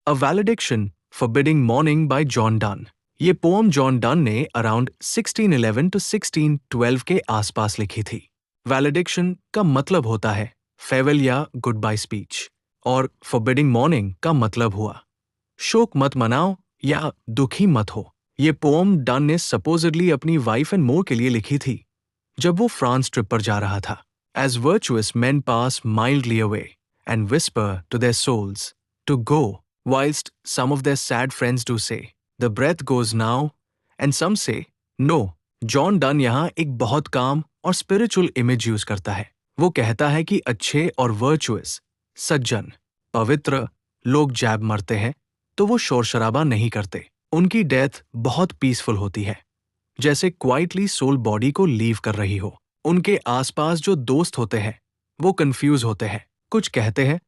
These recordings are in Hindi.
अ valediction forbidding mourning bye John Donne. ये पोम जॉन डन ने अराउंड 1611 टू 1612 के आसपास लिखी थी। वैलिडिक्शन का मतलब होता है फेयरवेल या गुड बाय स्पीच, और फॉरबिडिंग मॉर्निंग का मतलब हुआ शोक मत मनाओ या दुखी मत हो। ये पोम डन ने सपोजिडली अपनी वाइफ एंड मोर के लिए लिखी थी जब वो फ्रांस ट्रिप पर जा रहा था। As virtuous men pass mildly away and whisper to their souls to go, whilst some of their sad friends do say, the breath goes now, and some say, no. John Donne यहाँ एक बहुत काम और स्पिरिचुअल इमेज यूज करता है। वो कहता है कि अच्छे और वर्चुअस, सज्जन, पवित्र लोग जैब मरते हैं तो वो शोर शराबा नहीं करते। उनकी डेथ बहुत पीसफुल होती है, जैसे क्वाइटली सोल बॉडी को लीव कर रही हो। उनके आसपास जो दोस्त होते हैं वो कंफ्यूज होते हैं। कुछ कहते हैं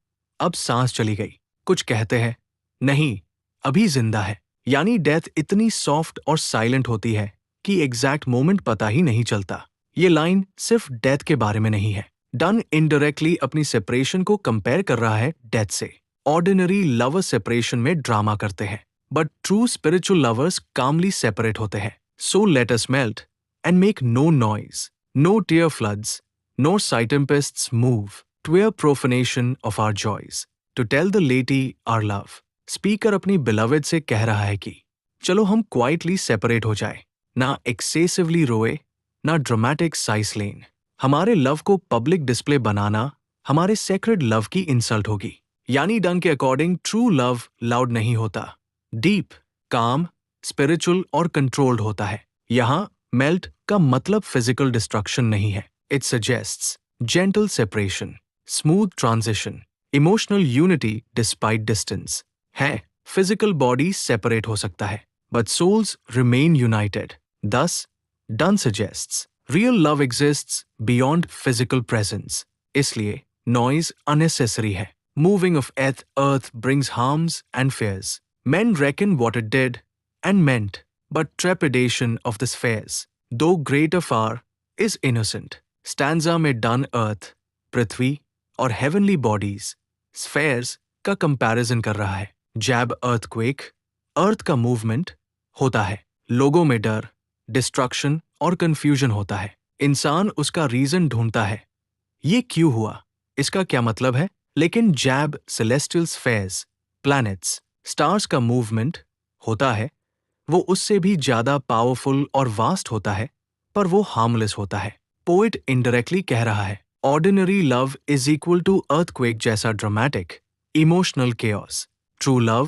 अब सांस चली गई, कुछ कहते हैं नहीं अभी जिंदा है। यानी डेथ इतनी सॉफ्ट और साइलेंट होती है कि एग्जैक्ट मोमेंट पता ही नहीं चलता। ये लाइन सिर्फ डेथ के बारे में नहीं है। डन इनडायरेक्टली अपनी सेपरेशन को कंपेयर कर रहा है डेथ से। ऑर्डिनरी लवर सेपरेशन में ड्रामा करते हैं, but true spiritual lovers calmly separate होते हैं। So let us melt and make no noise, no tear floods, nor sight tempests move, twere profanation of our joys, to tell the lady our love. Speaker अपनी beloved से कह रहा है कि चलो हम क्वाइटली सेपरेट हो जाए, ना एक्सेसिवली रोए, ना ड्रामेटिक साइस लेन। हमारे लव को पब्लिक डिस्प्ले बनाना हमारे सेक्रेड लव की इंसल्ट होगी। यानी डन के अकॉर्डिंग ट्रू लव लाउड नहीं होता, डीप, काम, स्पिरिचुअल और कंट्रोल्ड होता है। यहाँ मेल्ट का मतलब फिजिकल डिस्ट्रक्शन नहीं है। It suggests gentle separation, smooth transition, emotional unity despite distance. है फिजिकल बॉडी सेपरेट हो सकता है but souls remain united. Thus Donne suggests real love exists beyond physical presence. इसलिए नॉइज अननेसेसरी है। Moving of earth brings harms and fears. Men reckon what it did and meant, but trepidation of the spheres, though greater far, is innocent. Stanza में done earth, पृथ्वी और heavenly bodies, spheres का comparison कर रहा है। जैब earthquake, earth का movement होता है। लोगों में डर, destruction और confusion होता है। इंसान उसका रीजन ढूंढता है, ये क्यों हुआ, इसका क्या मतलब है। लेकिन जैब celestial spheres, planets, स्टार्स का मूवमेंट होता है, वो उससे भी ज्यादा पावरफुल और वास्ट होता है, पर वो हार्मलेस होता है। पोइट इनडायरेक्टली कह रहा है ordinary love is equal to earthquake जैसा dramatic emotional chaos. True love